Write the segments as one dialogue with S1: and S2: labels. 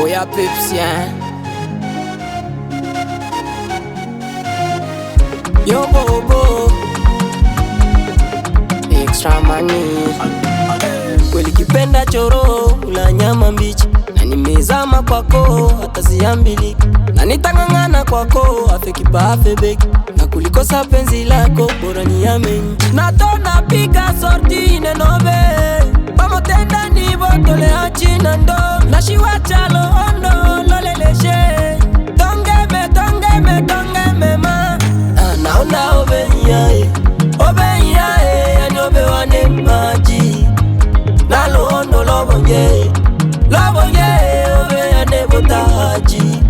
S1: Oya Pepsi, hein. Yo bobo, extra money. Kweli kipenda choro, ula nyama mbichi, na nimezama kwako, hata siambiliki. Na nitangangana kwako, afe kipa afe beki, na kulikosa penzi lako, bora niyame nchi. Na tona pika sorti nenobe, pamotenda ni botole hachina ndo. Na shiwacha lo ondo, lo leleshe, tongeme ma. Naona obenyae, yani obe wane maji. Na lo ondo lo bonye, obe ane botaji.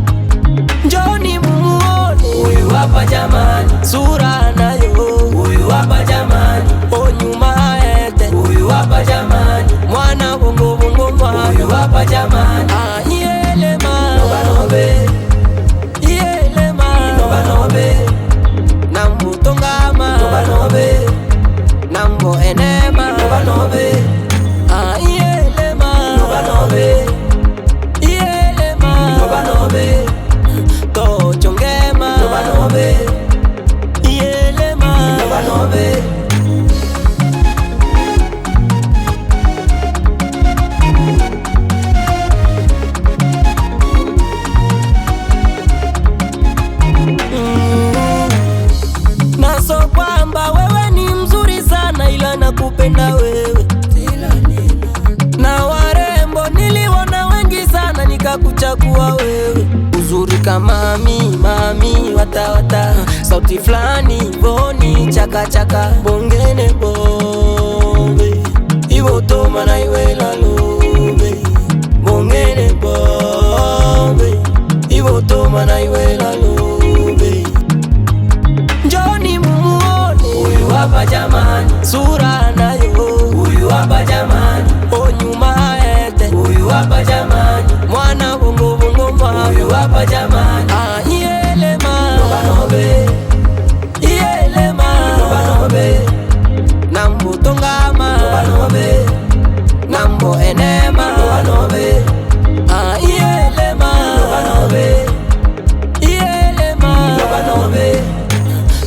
S1: Njoni mumuone, huyu hapa jamani, sura nayo, huyu hapa jamani, o nyuma haete, huyu hapa jamani, mwana bongo mwana, huyu hapa jamani. Yelema, nobanobe, yelema, nobanobe, nambo tongama, nobanobe, nambo enema, nobanobe. Yelema, nobanobe, yelema, nobanobe, to chongema, nobanobe, yelema, nobanobe. Naso kwamba wewe ni mzuri sana, ila nakupenda wewe. Na warembo niliona wengi sana, nikakuchagua wewe. Uzuri kama mami wata, sauti flani boni chaka, bongene bobe, iwo toma na iwe lalobe, bongene bobe, iwo toma na iwe lalobe. Njoni mumuone, huyu hapa jamani, sura nayo, huyu hapa jamani, o nyuma haete, huyu hapa jamani, mwana bongo mwana, huyu hapa jamani. Yelema, nobanobe, yelema, nobanobe, nambo tongama, nobanobe, nambo enema, nobanobe. Yelema, nobanobe, yelema, nobanobe,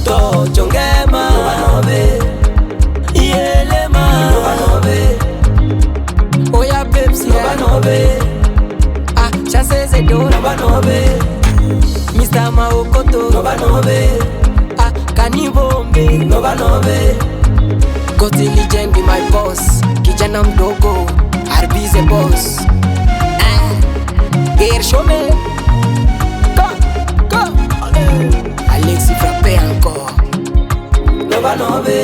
S1: to chongema, nobanobe, yelema, nobanobe. Oya Pepsi, nobanobe, chaseze do, nobanobe, Mr. Maokoto, nobanobe, Kanibombe, nobanobe. Goti legend be my boss, kijana mdogo, Arbize boss. Gershome, go, Alexis frappe encore, nobanobe.